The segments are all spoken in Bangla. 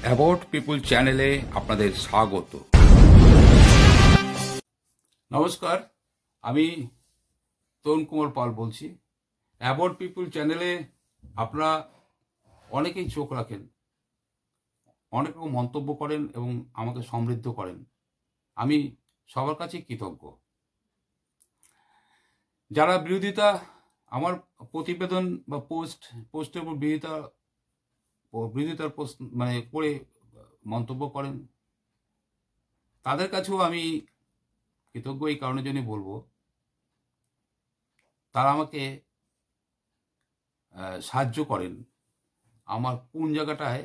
অ্যাবাউট পিপুল চ্যানেলে আপনাদের স্বাগত। নমস্কার, আমি তরুণ কুমার পাল বলছি। অ্যাবাউট পিপুল চ্যানেলে আপনারা অনেকেই চোখ রাখেন, অনেক রকম মন্তব্য করেন এবং আমাকে সমৃদ্ধ করেন। আমি সবার কাছে কৃতজ্ঞ। যারা বিরোধিতা, আমার প্রতিবেদন বা পোস্টের উপর বিরোধিতার পোস্ট করে মন্তব্য করেন, তাদের কাছেও আমি কৃতজ্ঞ। এই কারণের জন্য বলবো, তারা আমাকে সাহায্য করেন আমার কোন জায়গাটায়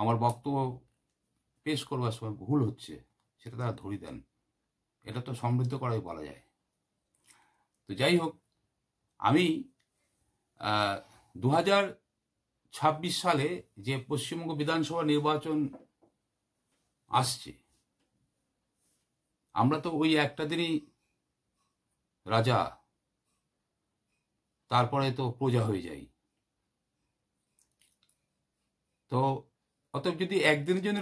আমার বক্তব্য পেশ করবার সময় ভুল হচ্ছে সেটা তারা ধরিয়ে দেন। এটা তো সমৃদ্ধ করাই বলা যায়। তো যাই হোক, আমি 2026 সালে যে পশ্চিমবঙ্গ বিধানসভা নির্বাচন আসছে, আমরা তো ওই একটা দিনই রাজা, তারপরে তো প্রজা হয়ে যাই। তো অতএব যদি একদিনের জন্য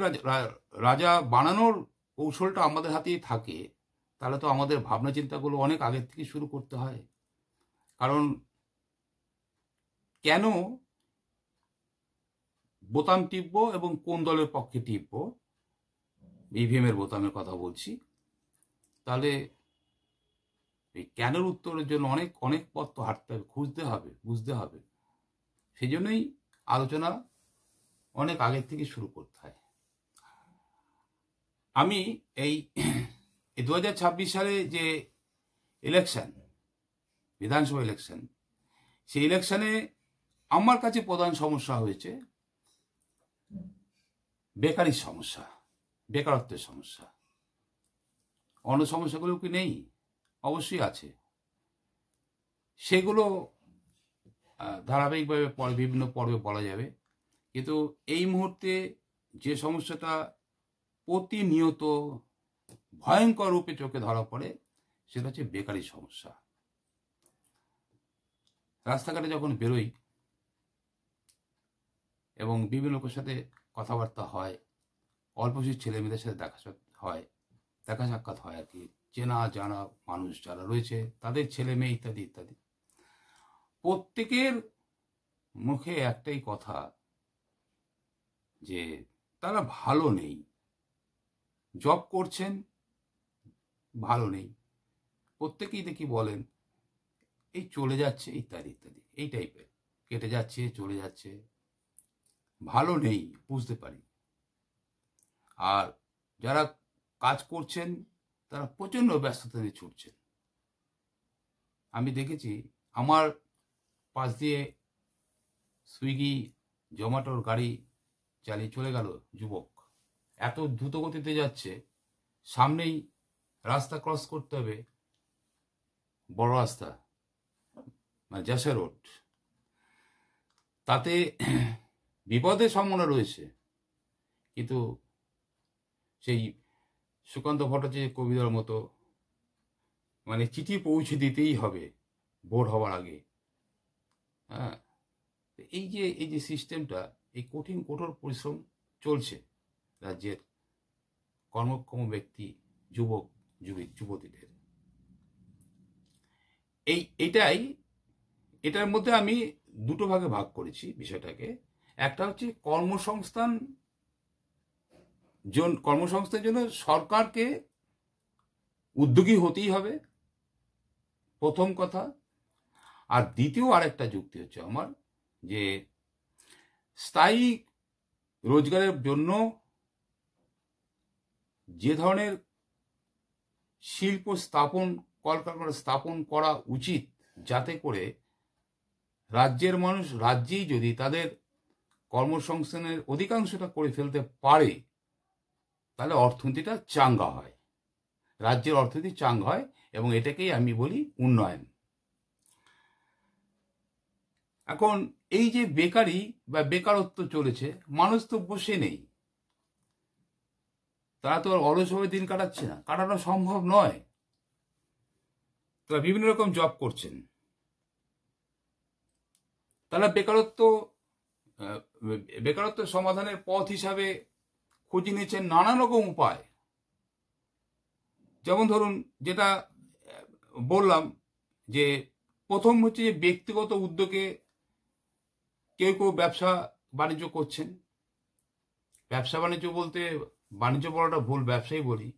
রাজা বানানোর কৌশলটা আমাদের হাতেই থাকে, তাহলে তো আমাদের ভাবনা চিন্তাগুলো অনেক আগের থেকে শুরু করতে হয়। কারণ কেন বোতাম টিপবো এবং কোন দলের পক্ষে টিপবো, ইভিএম এর বোতামের কথা বলছি, তাহলে এই কেনের উত্তরের জন্য অনেক অনেক পথ তো হাঁটতে হবে, খুঁজতে হবে, বুঝতে হবে। সেই জন্যই আলোচনা অনেক আগের থেকে শুরু করতে হয়। আমি এই 2026 সালে যে ইলেকশন, বিধানসভা ইলেকশন, সেই ইলেকশনে আমার কাছে প্রধান সমস্যা হয়েছে বেকারির সমস্যা, বেকারত্বের সমস্যা। অন্য সমস্যাগুলো কি নেই? অবশ্যই আছে। সেগুলো ধারাবাহিকভাবে বিভিন্ন পর্বে বলা যাবে। কিন্তু এই মুহূর্তে যে সমস্যাটা প্রতিনিয়ত ভয়ঙ্কর রূপে চোখে ধরা পড়ে, সেটা হচ্ছে বেকারির সমস্যা। রাস্তাঘাটে যখন বেরোই এবং বিভিন্ন লোকের সাথে কথাবার্তা হয়, অল্পশি ছেলে মেয়েদের সাথে দেখা সাক্ষাৎ হয় আর কি, চেনা জানা মানুষ যারা রয়েছে তাদের ছেলে মেয়ে ইত্যাদি ইত্যাদি, প্রত্যেকের মুখে একটাই কথা যে তারা ভালো নেই, জব করছেন ভালো নেই। প্রত্যেকেই দেখি বলেন এই চলে যাচ্ছে ইত্যাদি ইত্যাদি, এই টাইপের, কেটে যাচ্ছে চলে যাচ্ছে, ভালো নেই বুঝতে পারি। আর যারা কাজ করছেন তারা প্রচণ্ড ব্যস্ততা নিয়ে ছুটছেন। আমি দেখেছি আমার পাশ দিয়ে সুইগি জোম্যাটোর গাড়ি চালিয়ে চলে গেল যুবক, এত দ্রুত গতিতে যাচ্ছে, সামনেই রাস্তা ক্রস করতে হবে, বড় রাস্তা মানে যশা রোড, তাতে বিপদের সম্ভাবনা রয়েছে। কিন্তু সেই সুকান্ত ভট্টাচার্য কবিতার মতো মানে চিঠি পৌঁছে দিতেই হবে ভোর হওয়ার আগে। হ্যাঁ, এই যে সিস্টেমটা, এই কঠোর পরিশ্রম চলছে রাজ্যের কর্মক্ষম ব্যক্তি, যুবতীদের। এটার মধ্যে আমি দুটো ভাগে ভাগ করেছি বিষয়টাকে। একটা হচ্ছে কর্মসংস্থানের জন্য সরকারকে উদ্যোগী হতেই হবে, প্রথম কথা। আর দ্বিতীয় আরেকটা যুক্তি হচ্ছে আমার, যে স্থায়ী রোজগারের জন্য যে ধরনের শিল্প স্থাপন, কলকারখানা স্থাপন করা উচিত, যাতে করে রাজ্যের মানুষ রাজ্যেই যদি তাদের কর্মসংস্থানের অধিকাংশটা করে ফেলতে পারে, তাহলে অর্থনীতিটা চাঙ্গা হয়, রাজ্যের অর্থনীতি চাঙ্গা হয়, এবং এটাকেই আমি বলি উন্নয়ন। এখন এই যে বেকারি বা বেকারত্ব চলেছে, মানুষ তো বসে নেই, তারা তো আর অলসভাবে দিন কাটাচ্ছে না, কাটানো সম্ভব নয়। তারা বিভিন্ন রকম জব করছেন, তারা বেকারত্ব বেকারত্ব সমাধানের পথ হিসাবে খুঁজে নিয়েছেন নানান রকম উপায়। যেমন ধরুন, যেটা বললাম যে প্রথম হচ্ছে যে ব্যক্তিগত উদ্যোগে কেউ কেউ ব্যবসা বাণিজ্য করছেন। ব্যবসা বাণিজ্য বলতে বাণিজ্য বলাটা ভুল, ব্যবসাই বলি,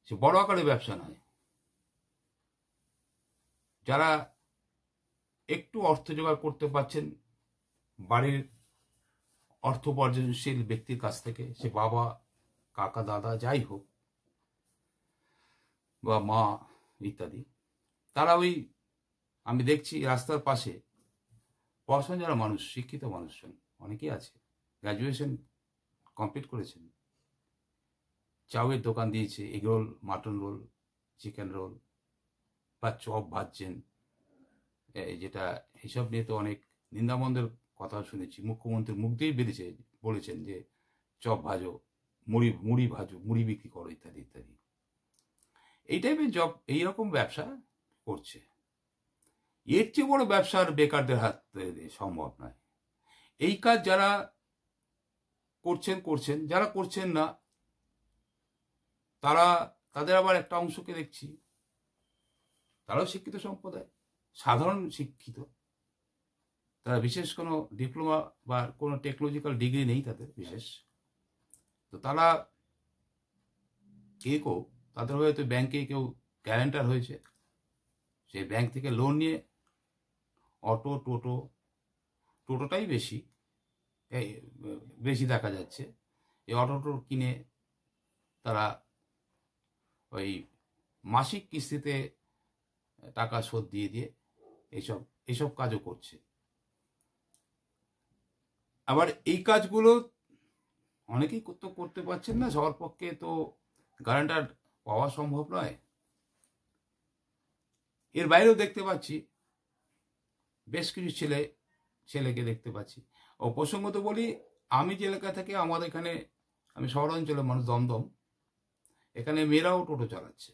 সে বড় আকারে ব্যবসা নয়। যারা একটু অর্থ জোগাড় করতে পারছেন বাড়ির অর্থ উপার্জনশীল ব্যক্তির কাছ থেকে, সে বাবা, কাকা, দাদা, যাই হোক, বা মা ইত্যাদি, তারা ওই আমি দেখছি রাস্তার পাশে পড়াশোনা যারা মানুষ, শিক্ষিত মানুষজন অনেকেই আছে, গ্র্যাজুয়েশন কমপ্লিট করেছেন, চাউয়ের দোকান দিয়েছে, egg roll, mutton role, chicken roll বা চপ ভাজছেন, যেটা হিসাব নিয়ে তো অনেক নিন্দামন্দের কথা শুনেছি, মুখ্যমন্ত্রীর মুখ দিয়েই বেরিয়েছে, বলেছেন যে চপ ভাজো, মুড়ি ভাজো, মুড়ি বিক্রি করো, ইত্যাদি ইত্যাদি। এই টাইপের জব, এইরকম ব্যবসা করছে। এর চেয়ে বড় ব্যবসার বেকারদের হাত সম্ভব নয়। এই কাজ যারা করছেন, যারা করছেন না তাদের আবার একটা অংশকে দেখছি, তারাও শিক্ষিত সম্প্রদায়, সাধারণ শিক্ষিত, তারা বিশেষ কোনো ডিপ্লোমা বা কোনো টেকনোলজিক্যাল ডিগ্রি নেই তাদের বিশেষ, তো তারা কেউ তাদের হয়তো ব্যাংকে কেউ গ্যারান্টার হয়েছে, সেই ব্যাংক থেকে লোন নিয়ে অটো, টোটোটাই বেশি দেখা যাচ্ছে, এই অটো কিনে তারা ওই মাসিক কিস্তিতে টাকা শোধ দিয়ে এইসব কাজও করছে। আবার এই কাজগুলো অনেকেই তো করতে পারছেন না, সবার পক্ষে তো গ্যারান্টার পাওয়া সম্ভব নয়। এর বাইরেও দেখতে পাচ্ছি বেশ কিছু ছেলেকে দেখতে পাচ্ছি। ও প্রসঙ্গত বলি, আমি যে এলাকা থেকে, আমাদের এখানে, আমি শহরাঞ্চলের মানুষ, দমদম, এখানে মেয়েরাও টোটো চালাচ্ছে।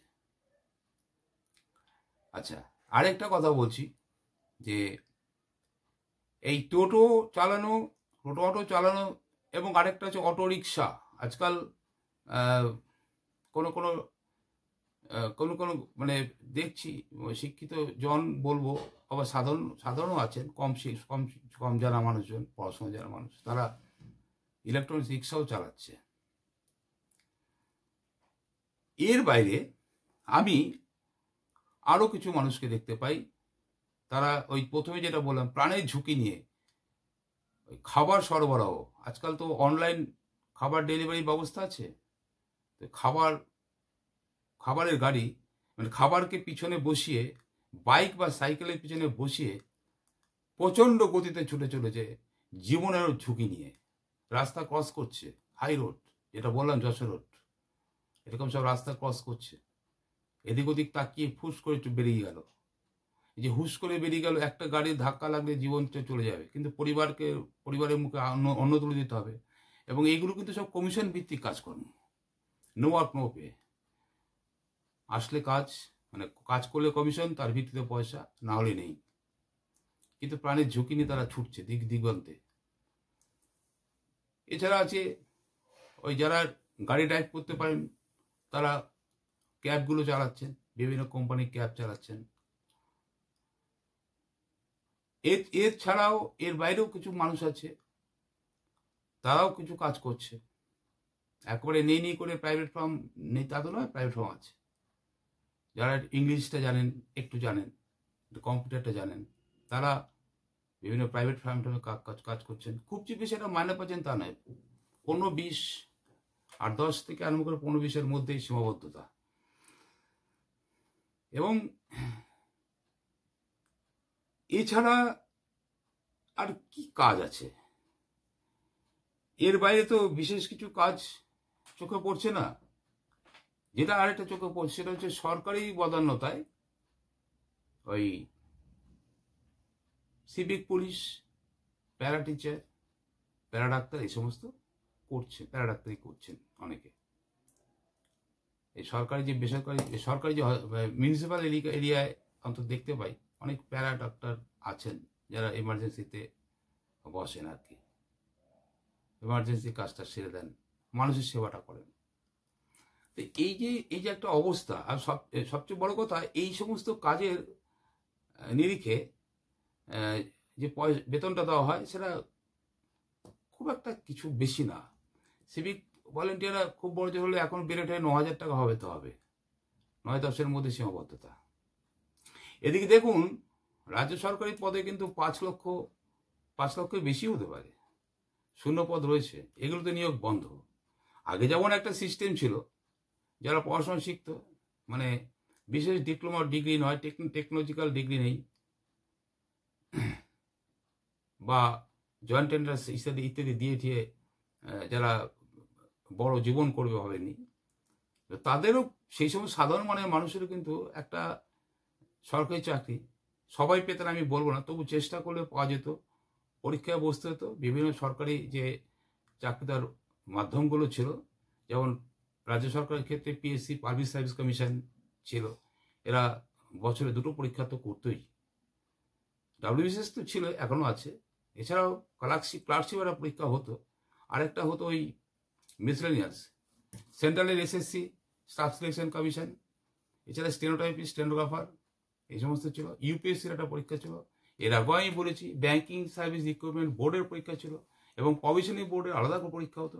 আচ্ছা, আরেকটা কথা বলছি যে এই টোটো অটো চালানো এবং আরেকটা হচ্ছে অটো রিক্সা। আজকাল কোনো মানে দেখছি শিক্ষিত জন বলবো, আবার সাধারণও আছেন, কম জানা মানুষজন, পড়াশোনা জানা মানুষ, তারা ইলেকট্রনিক্স রিক্সাও চালাচ্ছে। এর বাইরে আমি আরো কিছু মানুষকে দেখতে পাই, তারা ওই প্রথমে যেটা বললাম প্রাণের ঝুঁকি নিয়ে ওই খাবার সরবরাহ, আজকাল তো অনলাইন খাবার ডেলিভারি ব্যবস্থা আছে, তো খাবারের গাড়ি, মানে খাবারকে পিছনে বসিয়ে, বাইক বা সাইকেলের পিছনে বসিয়ে প্রচণ্ড গতিতে ছুটে চলেছে জীবনের ঝুঁকি নিয়ে, রাস্তা ক্রস করছে, হাই রোড যেটা বললাম, যশোর রোড, এরকম সব রাস্তা ক্রস করছে, এদিক ওদিক তাকিয়ে ফুস করে বেরিয়ে গেল। এই যে হুস করে বেরিয়ে গেল, একটা গাড়ির ধাক্কা লাগলে জীবনটা চলে যাবে, কিন্তু পরিবারের মুখে অন্ন তুলে দিতে হবে। এবং এইগুলো কিন্তু সব কমিশন ভিত্তিক কাজকর্ম, নো ওয়ার্ক নো পে। আসলে মানে কাজ করলে কমিশন, তার ভিত্তিতে পয়সা, না হলে নেই। কিন্তু প্রাণের ঝুঁকি নিয়ে তারা ছুটছে দিগন্তে। এছাড়া আছে ওই যারা গাড়ি ড্রাইভ করতে পারেন, তারা ক্যাবগুলো চালাচ্ছেন, বিভিন্ন কোম্পানির ক্যাব চালাচ্ছেন। এর ছাড়াও এর বাইরেও কিছু মানুষ আছে, তারাও কিছু কাজ করছে। একবারে নেই করে প্রাইভেট ফার্ম নেই তা তো নয়, প্রাইভেট ফার্ম আছে। যারা ইংলিশটা জানেন, একটু জানেন, কম্পিউটারটা জানেন, তারা বিভিন্ন প্রাইভেট ফার্মে কাজ করছেন। খুব যে বেশি একটা মাইনে পাচ্ছেন তা নয়, 15-20 আর 10 থেকে আরম্ভ করে 15-20-এর মধ্যেই সীমাবদ্ধতা। এবং এছাড়া আর কি কাজ আছে? এর বাইরে তো বিশেষ কিছু কাজ চোখে পড়ছে না। যেটা আরেকটা চোখে পড়ছে সেটা হচ্ছে সরকারি বদান্যতায় ওই সিভিক পুলিশ, প্যারা টিচার, প্যারা ডাক্তার, এই সমস্ত করছে, প্যারা ডাক্তারি করছেন অনেকে। এই সরকারি যে সরকারি যে মিউনিসিপ্যাল এরিয়ায় অন্তত দেখতে পাই অনেক প্যারা ডাক্তার আছেন, যারা এমার্জেন্সিতে বসেন আর কি, এমার্জেন্সি কাজটা সেরে দেন, মানুষের সেবাটা করেন। তো এই যে একটা অবস্থা, আর সবচেয়ে বড় কথা, এই সমস্ত কাজের নিরিখে যে বেতনটা দেওয়া হয় সেটা খুব একটা কিছু বেশি না। সিভিক ভলেন্টিয়াররা খুব বড় জোর হলে এখন বেড়ে 9,000 টাকা হবে, তো হবে 9-10-এর মধ্যে সীমাবদ্ধতা। এদিকে দেখুন, রাজ্য সরকারি পদে কিন্তু 5 লক্ষের বেশি হতে পারে, শূন্য পদ রয়েছে, এগুলোতে নিয়োগ বন্ধ। আগে যেমন একটা সিস্টেম ছিল, যারা পড়াশোনা শিখত, মানে বিশেষ ডিপ্লোমা ডিগ্রি নয়, টেকনোলজিক্যাল ডিগ্রি নেই, বা জয়েন্ট এন্ট্রান্স ইত্যাদি ইত্যাদি দিয়ে দিয়ে যারা বড় জীবন করবে ভাবেনি, তাদেরও সেই সময় সাধারণ মানুষেরও কিন্তু একটা সরকারি চাকরি সবাই পেতেন আমি বলবো না, তবু চেষ্টা করলে পাওয়া যেত, পরীক্ষায় বসতে হতো। বিভিন্ন সরকারি যে চাকরি দেওয়ার মাধ্যমগুলো ছিল, যেমন রাজ্য সরকারের ক্ষেত্রে পিএসসি, পাবলিক সার্ভিস কমিশন ছিল, এরা বছরে 2টো পরীক্ষা তো করতোই। ডাব্লিউবিসিএস তো ছিল, এখনো আছে। এছাড়াও ক্লার্কশিপ একটা পরীক্ষা হতো, আরেকটা হতো ওই মিসলেনিয়াস, সেন্ট্রালের এসএসসি, স্টাফ সিলেকশন কমিশন, এছাড়া স্টেনোটাইপিস্ট, স্টেনোগ্রাফার, এই সমস্ত ছিল। ইউপিএসসির একটা পরীক্ষা ছিল। এর আগেও আমি বলেছি ব্যাংকিং সার্ভিস রিক্রুটমেন্ট বোর্ডের পরীক্ষা ছিল, এবং প্রভিশনারি বোর্ডের আলাদা করে পরীক্ষা হতো,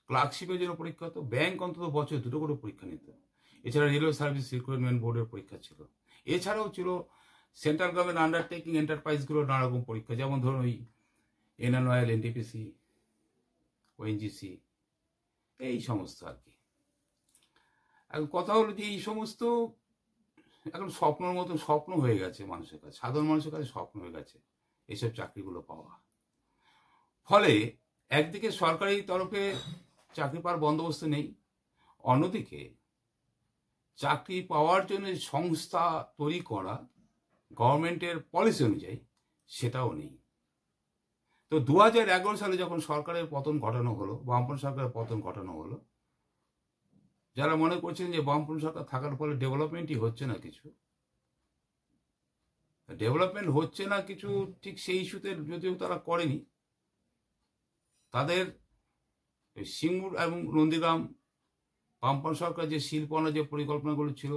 ক্লার্কশিপের জন্য পরীক্ষা হতো, ব্যাংক অন্তত বছরে 2টো করে পরীক্ষা নিত। এছাড়া রেলওয়ে সার্ভিস রিক্রুটমেন্ট বোর্ডের পরীক্ষা ছিল। এছাড়াও ছিল সেন্ট্রাল গভর্নমেন্ট আন্ডারটেকিং এন্টারপ্রাইজগুলোর নানা রকম পরীক্ষা, যেমন ধরুন ওই এনএনওয়াইএল, এনটিপিসি, ওএনজিসি, এই সমস্ত আর কি। এখন কথা হলো যে এই সমস্ত এখন স্বপ্নের মতো স্বপ্ন হয়ে গেছে মানুষের কাছে, সাধারণ মানুষের কাছে স্বপ্ন হয়ে গেছে এইসব চাকরিগুলো পাওয়া। ফলে একদিকে সরকারি তরফে চাকরি পাওয়ার বন্দোবস্ত নেই, অন্যদিকে চাকরি পাওয়ার জন্য সংস্থা তৈরি করা গভর্নমেন্টের পলিসি অনুযায়ী সেটাও নেই। তো 2011 সালে যখন সরকারের পতন ঘটানো হলো, বামপন্থী সরকারের পতন ঘটানো হলো, যারা মনে করছেন যে বামপন্থী সরকার থাকার ফলে ডেভেলপমেন্টই হচ্ছে না কিছু, ডেভেলপমেন্ট হচ্ছে না কিছু, ঠিক সেই ইস্যুতে যদিও তারা করেনি, তাদের সিঙ্গুর এবং নন্দীগ্রাম বামপন্থী সরকার যে শিল্পনা যে পরিকল্পনাগুলো ছিল,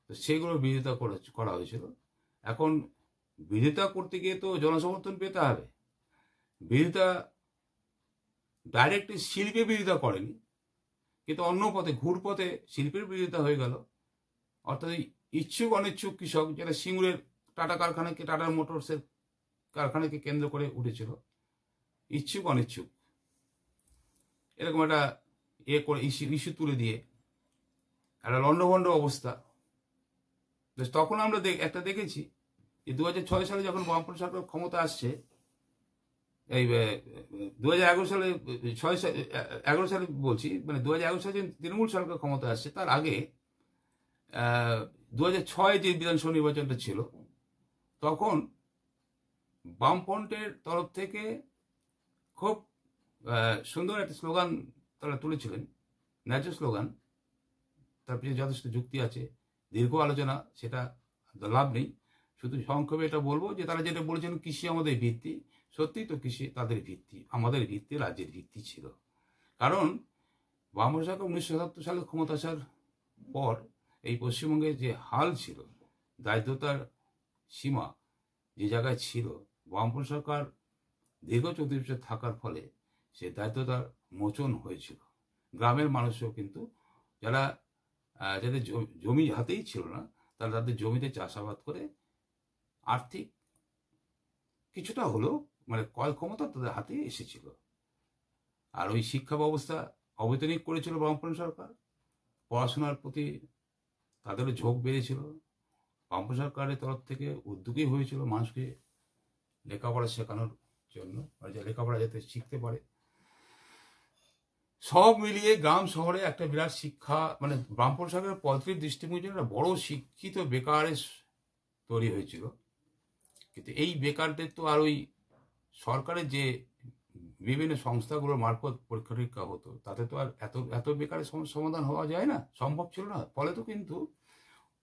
সেগুলোর বিরোধিতা করা হয়েছিল। এখন বিরোধিতা করতে গিয়ে তো জনসমর্থন পেতে হবে। বিরোধিতা ডাইরেক্টলি শিল্পের বিরোধিতা করেনি, কিন্তু অন্য পথে, ঘুরপথে শিল্পের বিরোধিতা হয়ে গেল। অর্থাৎ ইচ্ছুক অনিচ্ছুক কৃষক, যারা সিঙ্গুরের টাটা কারখানাকে, টাটা মোটরসের কারখানাকে কেন্দ্র করে উঠেছিল, ইচ্ছুক অনিচ্ছুক এরকম একটা করে ইস্যু তুলে দিয়ে একটা লন্ডভন্ড অবস্থা। তখন আমরা একটা দেখেছি যে 2006 সালে যখন বামপন্থী সরকার ক্ষমতা আসছে, এই 2011 সালে 11 সালে বলছি, মানে 2011 সালে তৃণমূল সরকার ক্ষমতা আসছে, তার আগে 2006 যে বিধানসভা নির্বাচনটা ছিল, তখন বামফ্রন্টের তরফ থেকে খুব সুন্দর একটা স্লোগান তারা তুলেছিলেন, ন্যায্য স্লোগান, তার পিছনে যথেষ্ট যুক্তি আছে, দীর্ঘ আলোচনা, সেটা লাভ নেই। শুধু সংক্ষেপে এটা বলবো যে তারা যেটা বলেছেন, কৃষি আমাদের ভিত্তি। সত্যি তো, কৃষি তাদের ভিত্তি, আমাদের ভিত্তি, রাজ্যের ভিত্তি ছিল। কারণ বামপন্থী সরকার 1977 সালে ক্ষমতা আসার পর এই পশ্চিমবঙ্গের যে হাল ছিল, দারিদ্রতার সীমা যে জায়গায় ছিল, বামপন্থী সরকার দীর্ঘ 34 বছর থাকার ফলে সে দারিদ্রতার মোচন হয়েছিল। গ্রামের মানুষও কিন্তু যাদের জমি হাতেই ছিল না, তারা তাদের জমিতে চাষাবাদ করে আর্থিক কিছুটা হলেও, মানে ক্রয় ক্ষমতা তাদের হাতে এসেছিল। আর ওই শিক্ষা ব্যবস্থা অবৈতনিক করেছিল বামপন্থী সরকার, পড়াশোনার প্রতি তাদেরও ঝোঁক বেড়েছিল। বামপন্থী সরকারের তরফ থেকে উদ্যোগী হয়েছিল মানুষকে লেখাপড়া শেখানোর জন্য, আর যে লেখাপড়া যাতে শিখতে পারে। সব মিলিয়ে গ্রাম শহরে একটা বিরাট শিক্ষা, মানে বামপন্থী সরকারের পজিটিভ দৃষ্টিভঙ্গির একটা বড় শিক্ষিত বেকারের তৈরি হয়েছিল। কিন্তু এই বেকারদের তো আর ওই সরকারের যে বিভিন্ন সংস্থাগুলোর মারফত পরীক্ষা নিরীক্ষা হতো, তাতে তো আর এত বেকারের সমাধান হওয়া যায় না, সম্ভব ছিল না। ফলে তো কিন্তু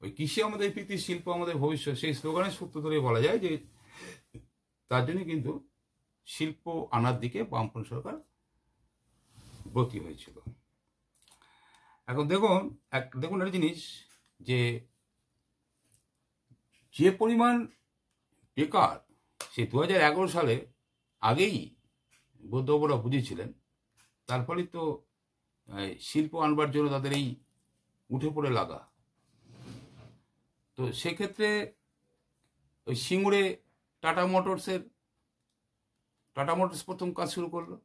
ওই কৃষি আমাদের ভিত্তি, শিল্প আমাদের ভবিষ্যৎ, সেই স্লোগানের সূত্র ধরে বলা যায় যে তার জন্য কিন্তু শিল্প আনার দিকে বামপন্থী সরকার ব্রতী হয়েছিল। এখন দেখুন একটা জিনিস, যে পরিমাণ বেকার সে 2011 সালে আগেই বৌদ্ধবাবুরা বুঝেছিলেন, তার ফলে তো শিল্প আনবার জন্য তাদের এই উঠে পড়ে লাগা। তো সেক্ষেত্রে ওই সিঙ্গুরে টাটা মোটরস প্রথম কাজ শুরু করলো।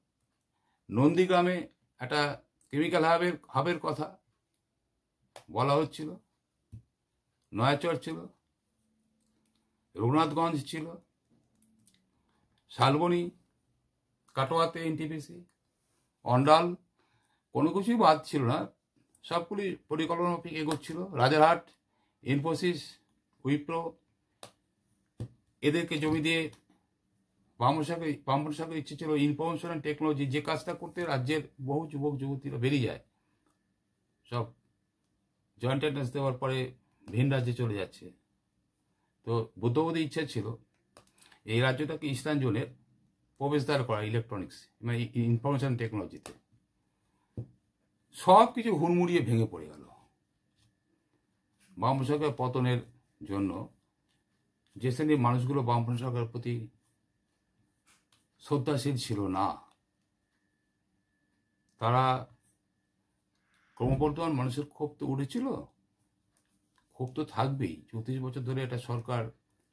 নন্দীগ্রামে একটা কেমিক্যাল হাবের কথা বলা হচ্ছিল, নয়াচর ছিল, রঘুনাথগঞ্জ ছিল, শালবনী, কাটোয়াতে এনটিপিসি, অন্ডাল, কোনো কিছুই বাদ ছিল না, সবগুলি পরিকল্পনা মাফিক এগোচ্ছিল। রাজারহাট, ইনফোসিস, উইপ্রো, এদেরকে জমি দিয়ে বামপন্থী সরকারের ইচ্ছে ছিল ইনফরমেশন অ্যান্ড টেকনোলজি, যে কাজটা করতে রাজ্যের বহু যুবক যুবতীরা বেরিয়ে যায়, সব জয়েন্ট এন্ট্রান্স দেওয়ার পরে ভিন রাজ্যে চলে যাচ্ছে। তো বুদ্ধবাবুদের ইচ্ছা ছিল এই রাজ্যটাকে ইস্টার্ন জোনের প্রবেশদ্বার করা ইলেকট্রনিক্স মানে ইনফরমেশন টেকনোলজিতে। সব কিছু হুড়মুড়িয়ে ভেঙে পড়ে গেল বামপন্থী সরকার পতনের জন্য। যে শ্রেণীর মানুষগুলো বামপন্থী সরকারের প্রতি শ্রদ্ধাশীল ছিল না, তারা ক্রমবর্ধমান মানুষের ক্ষোভ তো উঠেছিল, ক্ষোভ তো থাকবেই। 34 বছর ধরে এটা সরকার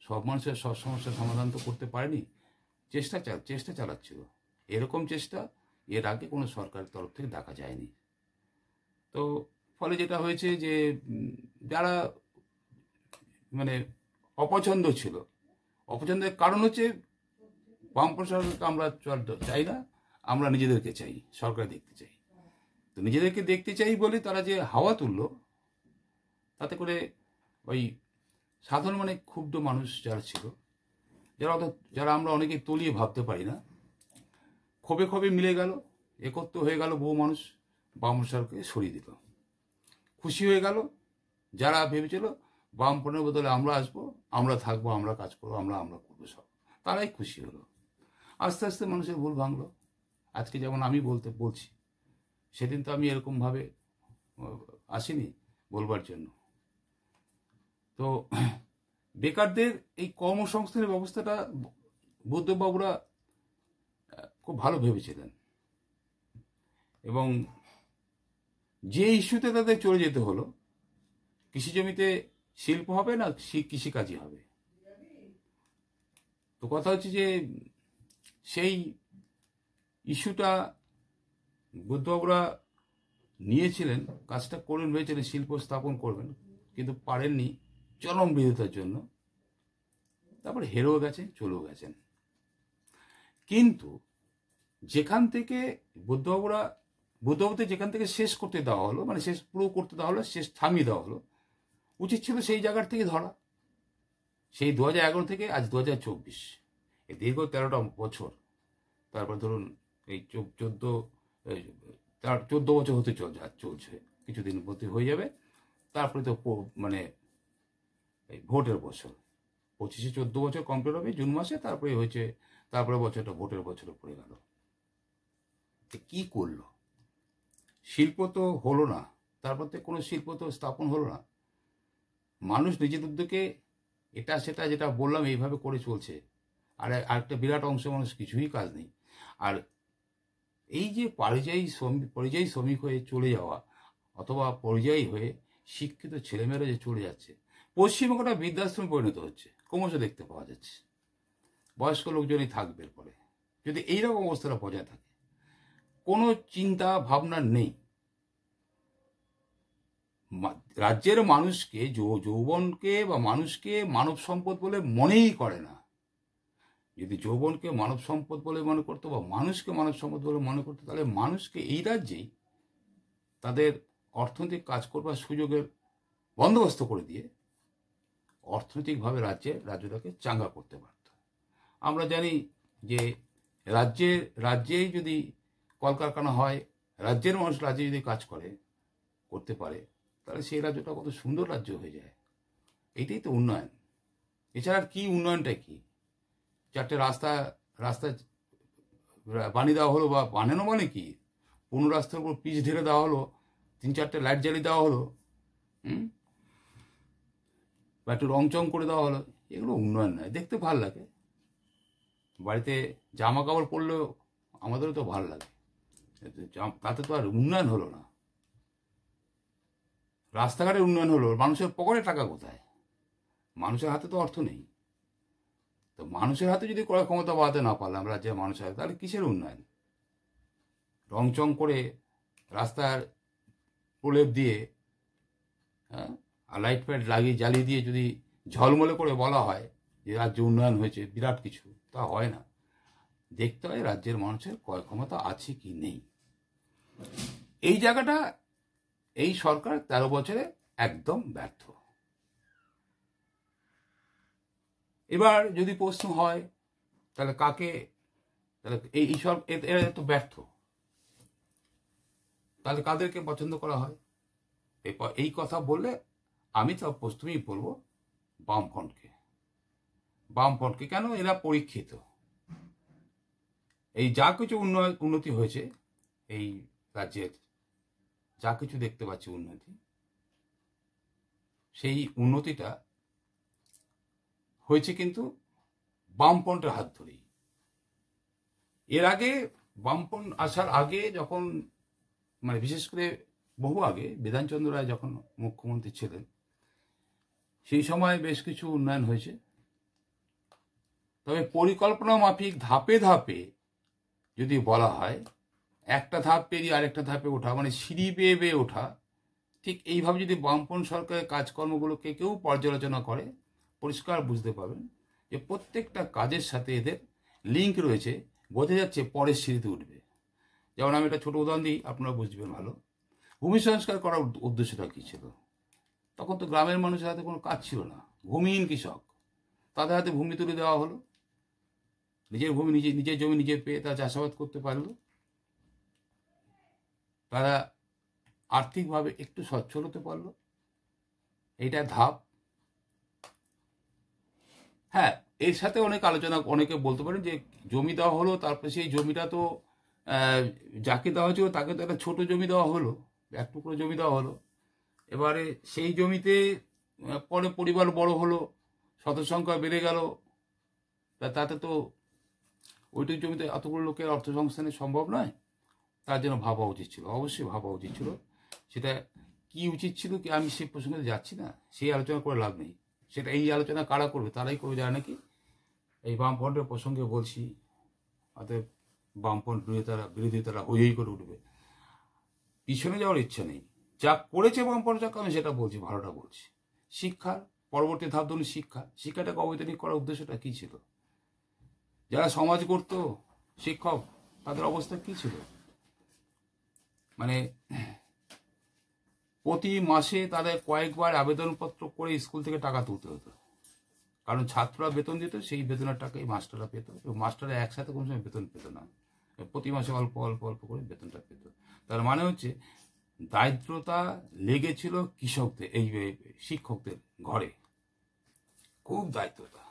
সব মানুষের সব সমস্যার সমাধান তো করতে পারেনি, চেষ্টা চালাচ্ছিল। এরকম চেষ্টা এর আগে কোনো সরকারের তরফ থেকে দেখা যায়নি। তো ফলে যেটা হয়েছে যে যারা মানে অপছন্দ ছিল, অপছন্দের কারণ হচ্ছে বামপন্থী সরকারকে আমরা চাই না, আমরা নিজেদেরকে চাই, সরকার দেখতে চাই। তো নিজেদেরকে দেখতে চাই বলে তারা যে হাওয়া তুললো, তাতে করে ওই সাধারণ মানে ক্ষুব্ধ মানুষ যারা ছিল, যারা আমরা অনেকে তলিয়ে ভাবতে পারি না, ক্ষোভে মিলে গেল, একত্র হয়ে গেল, বহু মানুষ বামপন্থী সরকারকে সরিয়ে দিল। খুশি হয়ে গেল যারা ভেবেছিল বামপন্থীর বদলে আমরা আসবো, আমরা থাকবো, আমরা কাজ করবো, আমরা করবো, সব তারাই খুশি হলো। আস্তে আস্তে মানুষের ভুল ভাঙলো। আজকে যেমন আমি বলছি, সেদিন তো আমি এরকমভাবে আসিনি বলবার জন্য। তো বেকারদের এই কর্মসংস্থানের ব্যবস্থাটা বুদ্ধবাবুরা খুব ভালো ভেবেছিলেন, এবং যে ইস্যুতে তাদের চলে যেতে হলো, কৃষি জমিতে শিল্প হবে না কৃষিকাজই হবে। তো কথা হচ্ছে যে সেই ইস্যুটা বুদ্ধবাবুরা নিয়েছিলেন, কাজটা করবেন ভেবেছিলেন, শিল্প স্থাপন করবেন, কিন্তু পারেননি চরম বিরোধিতার জন্য। তারপরে হেরেও গেছেন, চলেও গেছেন। কিন্তু যেখান থেকে বুদ্ধবাবুদের যেখান থেকে শেষ করতে দেওয়া হলো, মানে শেষ পুরো করতে দেওয়া হলো, শেষ থামিয়ে দেওয়া হলো, উচিত ছিল সেই জায়গার থেকে ধরা। সেই 2011 থেকে আজ 2024, এই দীর্ঘ 13টা বছর, তারপর ধরুন এই 14 বছর হতে চলছে, কিছুদিন মধ্যে হয়ে যাবে। তারপরে তো মানে এই ভোটের বছর, 25-এ 14 বছর কমপ্লিট হবে জুন মাসে, তারপরে বছরটা ভোটের বছরে পড়ে গেল। কি করলো? শিল্প তো হলো না, তারপর থেকে কোনো শিল্প তো স্থাপন হলো না। মানুষ নিজের উদ্যোগে এটা সেটা যেটা বললাম এইভাবে করে চলছে, আর একটা বিরাট অংশ মানুষ কিছুই কাজ নেই। আর এই যে পরিযায়ী শ্রমিক হয়ে চলে যাওয়া, অথবা পরিযায়ী হয়ে শিক্ষিত ছেলেমেয়েরা যে চলে যাচ্ছে, পশ্চিমবঙ্গটা বৃদ্ধাশ্রমে পরিণত হচ্ছে, ক্রমশ দেখতে পাওয়া যাচ্ছে। বয়স্ক লোকজনই থাকবে পরে, যদি এইরকম অবস্থাটা বজায় থাকে। কোনো চিন্তা ভাবনা নেই। রাজ্যের মানুষকে, যৌবনকে বা মানুষকে মানব সম্পদ বলে মনেই করে না। যদি যৌবনকে মানব সম্পদ বলে মনে করতো বা মানুষকে মানব সম্পদ বলে মনে করতো, তাহলে মানুষকে এই রাজ্যেই তাদের অর্থনৈতিক কাজ করবার সুযোগের বন্দোবস্ত করে দিয়ে অর্থনৈতিকভাবে রাজ্যটাকে চাঙ্গা করতে পারত। আমরা জানি যে রাজ্যেই যদি কলকারখানা হয়, রাজ্যের মানুষ রাজ্যে যদি কাজ করতে পারে, তাহলে সেই রাজ্যটা কত সুন্দর রাজ্য হয়ে যায়। এইটাই তো উন্নয়ন। এছাড়া কি উন্নয়নটা কি? 4টে রাস্তা বানিয়ে দেওয়া হলো, বা বানানো মানে কি, কোনো রাস্তার উপর পিচ ঢেলে দেওয়া হলো, 3-4টে লাইট জ্বালিয়ে দেওয়া হলো, বা একটু রং চং করে দেওয়া হলো, এগুলো উন্নয়ন নয়। দেখতে ভালো লাগে, বাড়িতে জামা কাপড় পরলেও আমাদেরও তো ভালো লাগে, তাতে তো আর উন্নয়ন হলো না। রাস্তাঘাটের উন্নয়ন হলো, মানুষের পকেটে টাকা কোথায়? মানুষের হাতে তো অর্থ নেই। তো মানুষের হাতে যদি ক্রয় ক্ষমতা বাড়াতে না পারলাম রাজ্যের মানুষের হাতে, তাহলে কিসের উন্নয়ন? রংচং করে রাস্তার প্রলেপ দিয়ে, হ্যাঁ, আর লাইট ফাইট লাগিয়ে জ্বালিয়ে দিয়ে যদি ঝলমলে করে বলা হয় যে রাজ্য উন্নয়ন হয়েছে, বিরাট কিছু, তা হয় না। দেখতে হয় রাজ্যের মানুষের ক্রয় ক্ষমতা আছে কি নেই। এই জায়গাটা এই সরকার 13 বছরে একদম ব্যর্থ। এবার যদি প্রশ্ন হয় তাহলে কাকে, তাহলে এই এরা তো ব্যর্থ, তাহলে কাদেরকে পছন্দ করা হয়? এই কথা বললে আমি তো প্রথমেই বলবো বামফ্রন্টকে। বামফ্রন্টকে কেন? এরা পরীক্ষিত। এই যা কিছু উন্নতি হয়েছে এই রাজ্যের, যা কিছু দেখতে পাচ্ছি উন্নতি, সেই উন্নতিটা হয়েছে কিন্তু বামফ্রন্টের হাত ধরেই। এর আগে বামফ্রন্ট আসার আগে, যখন মানে বিশেষ করে বহু আগে বিধানচন্দ্র রায় যখন মুখ্যমন্ত্রী ছিলেন, সেই সময় বেশ কিছু উন্নয়ন হয়েছে। তবে পরিকল্পনা মাফিক ধাপে ধাপে যদি বলা হয়, একটা ধাপ পেরিয়ে আরেকটা ধাপে ওঠা, মানে সিঁড়ি বেয়ে বেয়ে ওঠা, ঠিক এইভাবে যদি বামপন্থ সরকারের কাজকর্মগুলোকে কেউ পর্যালোচনা করে, পরিষ্কার বুঝতে পারবেন যে প্রত্যেকটা কাজের সাথে এদের লিঙ্ক রয়েছে, বোঝা যাচ্ছে পরের সিঁড়িতে উঠবে। যেমন আমি একটা ছোট উদাহরণ দিই, আপনারা বুঝবেন ভালো। ভূমি সংস্কার করার উদ্দেশ্যটা কী ছিল? তখন তো গ্রামের মানুষের হাতে কোনো কাজ ছিল না, ভূমিহীন কৃষক, তাদের হাতে ভূমি তুলে দেওয়া হলো, নিজের ভূমি নিজের জমি নিজে পেয়ে তারা চাষাবাদ করতে পারলো, তারা আর্থিকভাবে একটু সচ্ছল হতে পারলো। এইটা ধাপ। হ্যাঁ, এর সাথে অনেক আলোচনা, অনেকে বলতে পারেন যে জমি দেওয়া হলো, তারপরে সেই জমিটা তো যাকে দেওয়া হয়েছিল তাকে তো একটা ছোট জমি দেওয়া হলো, এক টুকরো জমি দেওয়া হলো। এবারে সেই জমিতে পরে পরিবার বড় হলো, সদস্য সংখ্যা বেড়ে গেল, তাতে তো ওইটুকু জমিতে এতগুলো লোকের অর্থ সংস্থানের সম্ভব নয়। তার জন্য ভাবা উচিত ছিল, অবশ্যই ভাবা উচিত ছিল। সেটা কি উচিত ছিল কি, আমি সেই প্রসঙ্গে যাচ্ছি না, সেই আলোচনা করে লাভ নেই। সেটা এই আলোচনা কারা করবে? তারাই করবে যারা নাকি এই বামফ্রন্টের প্রসঙ্গে বলছি, অতএব বামফ্রন্ট বিরোধিতারা হয়েই করে উঠবে। পিছনে যাওয়ার ইচ্ছা নেই। যা করেছে বামফ্রন্ট সরকার, আমি সেটা বলছি, ভালোটা বলছি। শিক্ষার পরবর্তী ধাপ ধরুন শিক্ষাটাকে অবৈতনিক করার উদ্দেশ্যটা কি ছিল? যারা সমাজ করত শিক্ষক, তাদের অবস্থা কি ছিল? মানে প্রতি মাসে তাদের কয়েকবার আবেদনপত্র করে স্কুল থেকে টাকা তুলতে হতো, কারণ ছাত্ররা বেতন দিত, সেই বেতনের টাকাই মাস্টাররা পেত, এবং মাস্টাররা একসাথে কোনো সময় বেতন পেত না, প্রতি মাসে অল্প অল্প অল্প করে বেতনটা পেত। তার মানে হচ্ছে দারিদ্রতা লেগেছিল কৃষকদের, এই শিক্ষকদের ঘরে, খুব দায়িত্বতা।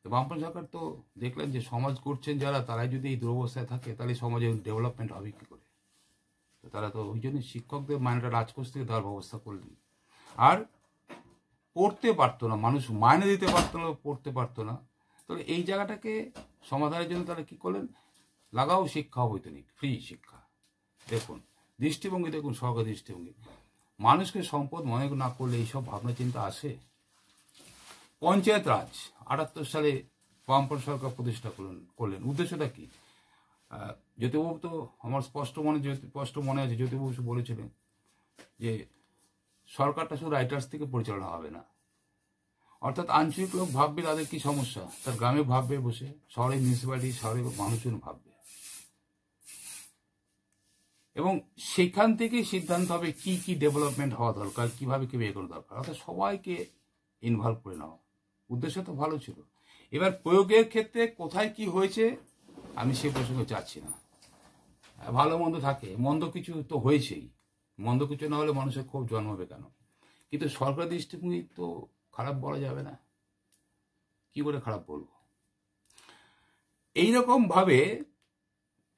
তো বামফ্রন্ট সরকার তো দেখলেন যে সমাজ করছেন যারা, তারাই যদি এই দুরবস্থায় থাকে, তাহলে সমাজের ডেভেলপমেন্ট হবে কি করে? তো তারা তো ওই জন্য শিক্ষকদের মাইনেটা রাজকোষ থেকে দেওয়ার ব্যবস্থা করলেন। আর পড়তে পারতো না মানুষ, মাইনে দিতে পারতো না, পড়তে পারতো না। তাহলে এই জায়গাটাকে সমাধানের জন্য তারা কি করলেন? লাগাও শিক্ষা অবৈতনিক, ফ্রি শিক্ষা। দেখুন দৃষ্টিভঙ্গি, দেখুন সরকার দৃষ্টিভঙ্গি। মানুষকে সম্পদ মনে না করলে এইসব ভাবনা চিন্তা আসে? পঞ্চায়েত রাজ 78 সালে বামফ্রন্ট সরকার প্রতিষ্ঠা করলেন। উদ্দেশ্যটা কি? জ্যোতিবাবু তো আমার স্পষ্ট মনে আছে, জ্যোতিবাবু বলেছিলেন যে সরকারটা শুধু রাইটার্স থেকে পরিচালনা হবে না, অর্থাৎ আঞ্চলিক লোক ভাববে তাদের কি সমস্যা, তার গ্রামে ভাববে বসে, শহরে মিউনিসিপ্যালিটি, শহরে মানুষজন ভাববে, এবং সেখান থেকে সিদ্ধান্ত হবে কি কি ডেভেলপমেন্ট হওয়া দরকার, কিভাবে কি এগোনো দরকার, অর্থাৎ সবাইকে ইনভলভ করে নেওয়া। উদ্দেশ্য তো ভালো ছিল। এবার প্রয়োগের ক্ষেত্রে কোথায় কি হয়েছে আমি সে প্রসঙ্গে যাচ্ছি না। ভালো মন্দ থাকে, মন্দ কিছু তো হয়েছেই, মন্দ কিছু না হলে মানুষের ক্ষোভ জন্মাবে কেন? কিন্তু সরকার দৃষ্টিভঙ্গি তো খারাপ বলা যাবে না, কি করে খারাপ বলবো? এইরকম ভাবে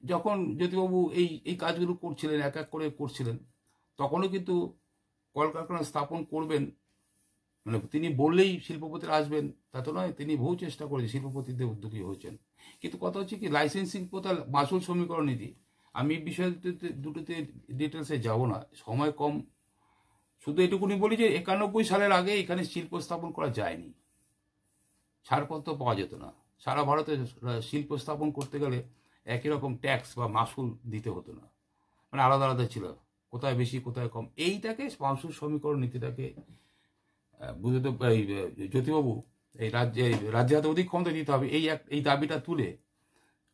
যখন জ্যোতিবাবু এই এই কাজগুলো করছিলেন, এক এক করে করছিলেন, তখনও কিন্তু কলকারখানা স্থাপন করবেন মানে তিনি বললেই শিল্পপতিরা আসবেন তা তো নয়। তিনি বহু চেষ্টা করেছেন, শিল্পপতিদের উদ্যোগী হয়েছেন। কিন্তু কথা হচ্ছে কি, লাইসেন্সিং প্রথা, মাসুল সমীকরণ নীতি, আমি এই বিষয়টিতে দুটোতে ডিটেলসে যাব না, সময় কম। শুধু এটুকুনি বলি যে 91 সালের আগে এখানে শিল্প স্থাপন করা যায়নি, ছাড়পত্র পাওয়া যেত না। সারা ভারতে শিল্প স্থাপন করতে গেলে একই রকম ট্যাক্স বা মাসুল দিতে হতো না, মানে আলাদা আলাদা ছিল, কোথায় বেশি কোথায় কম। এইটাকে মাসুল সমীকরণ নীতিটাকে বুঝতে জ্যোতিবাবু এই রাজ্যে হাতে অধিক ক্ষমতা দিতে হবে এই দাবিটা তুলে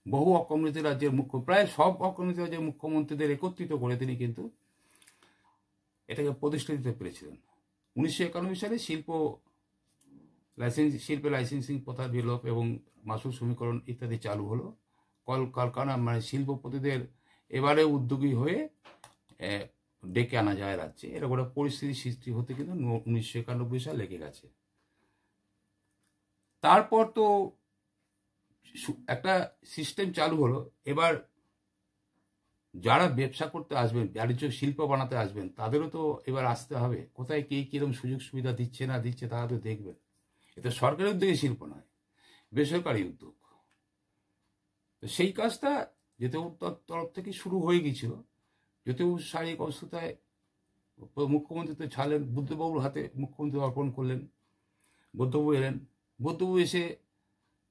বহু অকমিউনিটি রাজ্যের প্রায় সব অকমিউনিটি রাজ্যের মুখ্যমন্ত্রীদের একত্রিত করে তিনি কিন্তু এটাকে প্রতিষ্ঠা দিতে পেরেছিলেন। 1991 সালে শিল্পে লাইসেন্সিং প্রথার বিলোপ এবং মাসুল সমীকরণ ইত্যাদি চালু হলো। কলকারখানা মানে শিল্পপতিদের এবারে উদ্যোগী হয়ে ডেকে আনা যায় রাজ্যে। এরকম একটা পরিস্থিতি সৃষ্টি হতে কিন্তু 1991 সাল লেগে গেছে। তারপর তো একটা সিস্টেম চালু হলো। এবার যারা ব্যবসা করতে আসবেন, বাণিজ্য শিল্প বানাতে আসবেন, তাদেরও তো এবার আসতে হবে। কোথায় কে কিরকম সুযোগ সুবিধা দিচ্ছে না দিচ্ছে তারা তো দেখবেন। এটা সরকারি উদ্যোগে শিল্প নয়, বেসরকারি উদ্যোগ। তো সেই কাজটা জ্যোতিবাবুর তরফ থেকে শুরু হয়ে গিয়েছিল। জ্যোতিবাবু শারীরিক অবস্থায় মুখ্যমন্ত্রী তো ছাড়লেন, বুদ্ধবাবুর হাতে মুখ্যমন্ত্রী অর্পণ করলেন। বুদ্ধবাবু এলেন। বুদ্ধবাবু এসে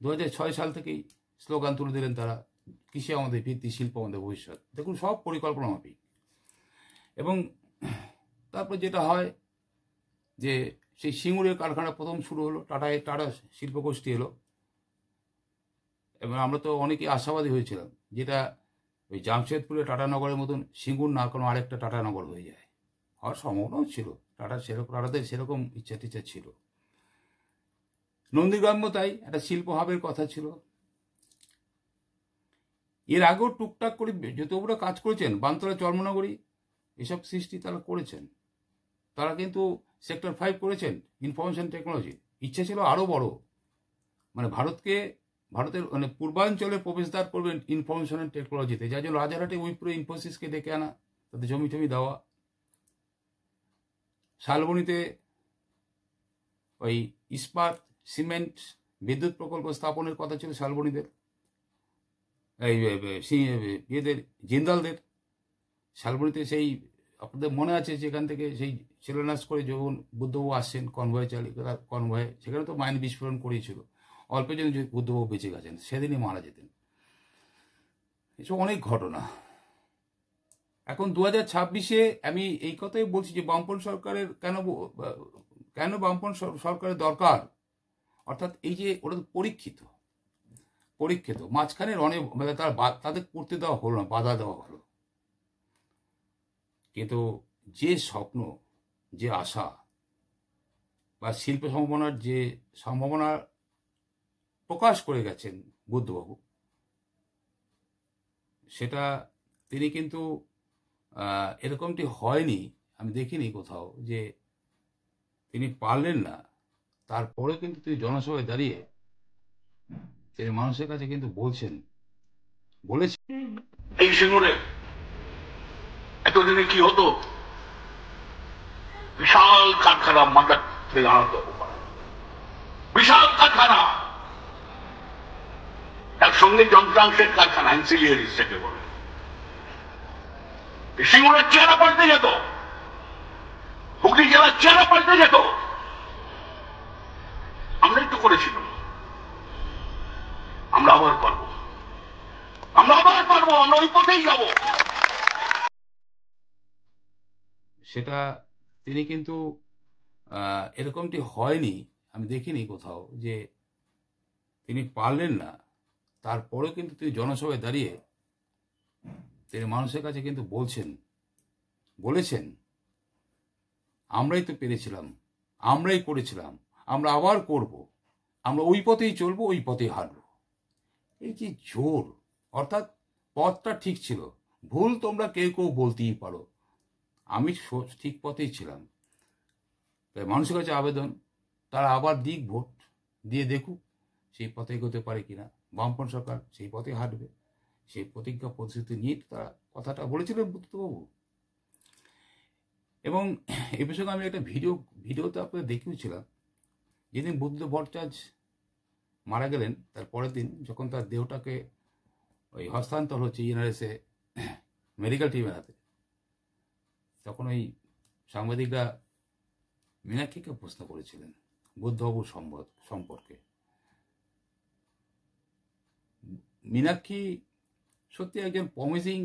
2006 সাল থেকেই স্লোগান তুলে দিলেন তারা, কৃষি আমাদের ভিত্তি, শিল্প আমাদের ভবিষ্যৎ। দেখুন, সব পরিকল্পনা মাফিক। এবং তারপর যেটা হয় যে সেই সিঙ্গুরের কারখানা প্রথম শুরু হলো, টাটা শিল্পগোষ্ঠী এলো। এবং আমরা তো অনেকেই আশাবাদী হয়েছিলাম যেটা ওই জামশেদপুরে টাটানগরের মতন সিঙ্গুর না কোনো আরেকটা টাটানগর হয়ে যায়, হওয়ার সম্ভাবনাও ছিল। টাটাদের সেরকম ইচ্ছা টিচ্ছা ছিল। নন্দীগ্রাম্য তাই একটা শিল্প হাবের কথা ছিল। এর আগেও টুকটাক করে জ্যোতিবাবুরা কাজ করেছেন, বানতলা চর্মনগরী এসব সৃষ্টি তারা করেছেন। তারা কিন্তু সেক্টর 5 করেছেন, ইনফরমেশন টেকনোলজি। ইচ্ছা ছিল আরও বড়, মানে ভারতের মানে পূর্বাঞ্চলে প্রবেশদ্বার করবেন ইনফরমেশন টেকনোলজিতে, যার জন্য রাজারহাটে উইপ্রো ইনফোসিসকে ডেকে আনা, তাদের জমি টমি দেওয়া। শালবনীতে ওই ইস্পাত, সিমেন্ট, বিদ্যুৎ প্রকল্প স্থাপনের কথা ছিল শালবনীদের, ইয়েদের, জিন্দালদের। শালবনীতে সেই আপনাদের মনে আছে যেখান থেকে সেই শিলান্যাস করে যখন বুদ্ধবাবু আসছেন কনভয়ে, সেখানে তো মাইন বিস্ফোরণ করেছিল। অল্পের জন্য বুদ্ধবাবু বেঁচে গেছেন, সেদিনই মারা যেতেন। এসব অনেক ঘটনা। এখন 2026-এ আমি এই কথাই বলছি যে বামপন্থী সরকারের কেন বামপন্থী সরকারের দরকার। অর্থাৎ এই যে ওরা পরীক্ষিত মাঝখানে অনেক তাদের করতে দেওয়া হলো না, বাধা দেওয়া হলো। কিন্তু যে স্বপ্ন, যে আশা বা শিল্প যে সম্ভাবনা প্রকাশ করে গেছেন বুদ্ধবাবু, সেটা তিনি কিন্তু এরকমটি হয়নি, আমি দেখিনি কোথাও যে তিনি পারলেন না। তারপরে কিন্তু তিনি জনসভায় দাঁড়িয়ে তিনি মানুষের কাছে কিন্তু বলেছেন এই সিঙ্গুরে এতদিনে কি হতো, বিশাল কারখানা মাদার থেকে আনতো, বিশাল কারখানা, একসঙ্গে যন্ত্রাংশের কারখানা, অ্যান্সিলিয়ারিজ থেকে বলে। সিঙ্গুরের চেহারা পাল্টে যেত, হুগলি জেলার চেহারা পাল্টে যেত। আমরা একটু করেছিলাম, আমরা আবার পারবো, আমরা ওই পথেই যাবো। সেটা তিনি কিন্তু এরকমটি হয়নি, আমি দেখিনি কোথাও যে তিনি পারলেন না। তারপরেও কিন্তু তিনি জনসভায় দাঁড়িয়ে তিনি মানুষের কাছে কিন্তু বলেছেন আমরাই তো পেরেছিলাম, আমরাই করেছিলাম, আমরা আবার করব, আমরা ওই পথেই চলবো, ওই পথেই হাঁটবো। এই যে জোর, অর্থাৎ পথটা ঠিক ছিল, ভুল তোমরা কেউ বলতেই পারো, আমি ঠিক পথেই ছিলাম। তাই মানুষের কাছে আবেদন, তারা আবার ভোট দিয়ে দেখুক সেই পথে এগোতে পারে কিনা। বামপন্থী সরকার সেই পথে হাঁটবে, সেই প্রতিজ্ঞা প্রতিশ্রুতি নিয়ে তারা কথাটা বলেছিলেন বুদ্ধবাবু। এবং এ বিষয়ে আমি একটা ভিডিওতে আপনাদের দেখিয়েছিলাম, যেদিন বুদ্ধ ভট্টাচার্য মারা গেলেন তার পরের দিন যখন তার দেহটাকে ওই হস্তান্তর হচ্ছে ইএনআরএসে মেডিকেল টিমের হাতে, তখন ওই সাংবাদিকরা মীনাক্ষীকে প্রশ্ন করেছিলেন বুদ্ধবাবুর সম্পর্কে। মীনাক্ষী সত্যি একজন প্রমিসিং,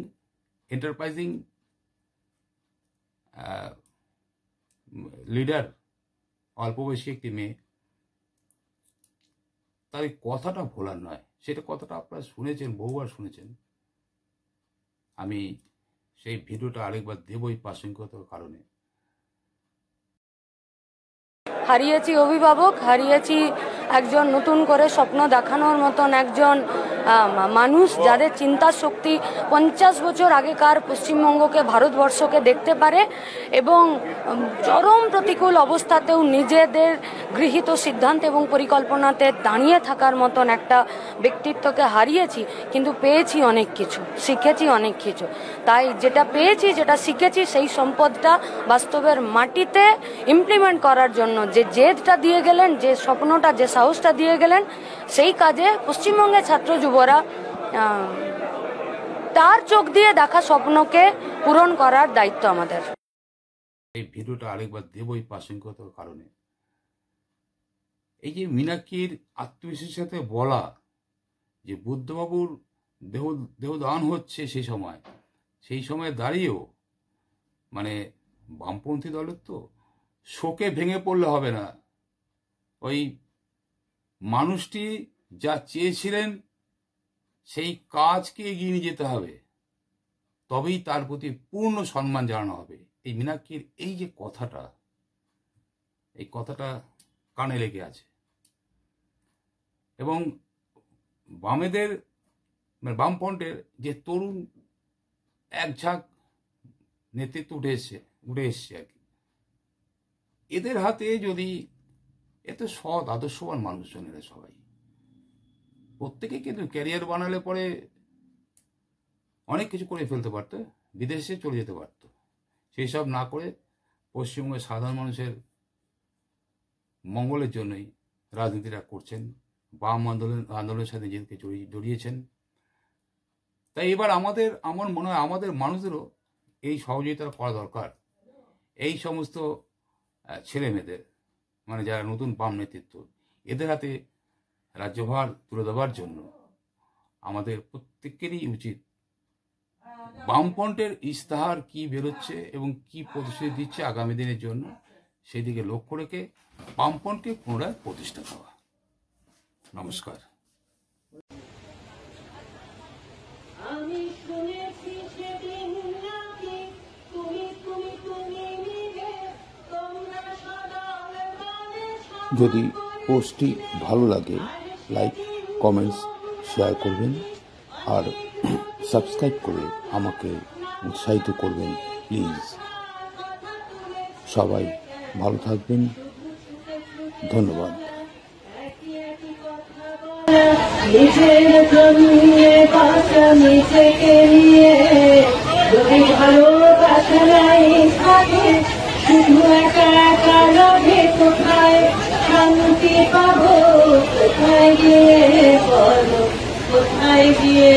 এন্টারপ্রাইজিং লিডার, অল্প বয়সী একটি মেয়ে। তার এই কথাটা ভোলার নয়, সেটা কথাটা আপনারা শুনেছেন, বহুবার শুনেছেন। আমি সেই ভিডিওটা আরেকবার দেবই প্রাসঙ্গিকতার কারণে। হারিয়েছি অভিভাবক, হারিয়েছি একজন নতুন করে স্বপ্ন দেখানোর মতন একজন মানুষ, যাদের চিন্তা শক্তি 50 বছর আগেকার পশ্চিমবঙ্গকে, ভারতবর্ষকে দেখতে পারে এবং চরম প্রতিকূল অবস্থাতেও নিজেদের গৃহীত সিদ্ধান্ত এবং পরিকল্পনাতে দাঁড়িয়ে থাকার মতন একটা ব্যক্তিত্বকে হারিয়েছি। কিন্তু পেয়েছি অনেক কিছু, শিখেছি অনেক কিছু। তাই যেটা পেয়েছি, যেটা শিখেছি, সেই সম্পদটা বাস্তবের মাটিতে ইমপ্লিমেন্ট করার জন্য যে জেদটা দিয়ে গেলেন, যে স্বপ্নটা, যে সাহসটা দিয়ে গেলেন, সেই কাজে পশ্চিমবঙ্গের ছাত্র যুবরা তার চোখ দিয়ে দেখা স্বপ্নকে পূরণ করার দায়িত্ব আমাদের। এই ভিডিওটা আরেকবার দেবই প্রাসঙ্গিকতার কারণে। এই যে মীনাক্ষীর আত্মবিশ্বাসের সাথে বলা যে বুদ্ধবাবুর দেহদান হচ্ছে, সেই সময় দাঁড়িয়েও মানে বামপন্থী দলের তো শোকে ভেঙে পড়লে হবে না। ওই মানুষটি যা চেয়েছিলেন সেই কাজকে এগিয়ে নিয়ে যেতে হবে, তবেই তার প্রতি পূর্ণ সম্মান জানানো হবে। এই মীনাক্ষীর এই যে কথাটা, এই কথাটা কানে লেগে আছে। এবং বামেদের, বামফ্রন্টের যে তরুণ এক ঝাঁক নেতৃত্ব উঠে এসছে আর কি, এদের হাতে যদি, এত সৎ আদর্শবান মানুষজন এরা সবাই, প্রত্যেকে কিন্তু ক্যারিয়ার বানালে পরে অনেক কিছু করে ফেলতে পারতো, বিদেশে চলে যেতে পারত। সেই সব না করে পশ্চিমবঙ্গের সাধারণ মানুষের মঙ্গলের জন্যই রাজনীতিটা করছেন, বাম আন্দোলনের সাথে নিজেদেরকে জড়িয়েছেন। তাই এবার আমার মনে হয় আমাদের মানুষদেরও এই সহযোগিতা করা দরকার। এই সমস্ত ছেলে মেয়েদের, মানে যারা নতুন বাম নেতৃত্ব, এদের হাতে রাজ্যভার তুলে দেওয়ার জন্য আমাদের প্রত্যেকেরই উচিত বামফ্রন্টের ইস্তাহার কি বেরোচ্ছে এবং কি প্রতিশ্রুতি দিচ্ছে আগামী দিনের জন্য, সেই দিকে লক্ষ্য রেখে বামফ্রন্টকে পুনরায় প্রতিষ্ঠা দেওয়া। নমস্কার। যদি পোস্টটি ভালো লাগে লাইক, কমেন্টস, শেয়ার করবেন আর সাবস্ক্রাইব করে আমাকে উৎসাহিত করবেন প্লিজ। সবাই ভালো থাকবেন, ধন্যবাদ। নিজের জমিয়ে বাঁচা নিজেকে নিয়ে, যদি ভালোবাসা নাই থাকে, শুধু একা একা লড়ে কোথায় শান্তি পাবো, কোথায় গিয়ে বলো, কোথায় গিয়ে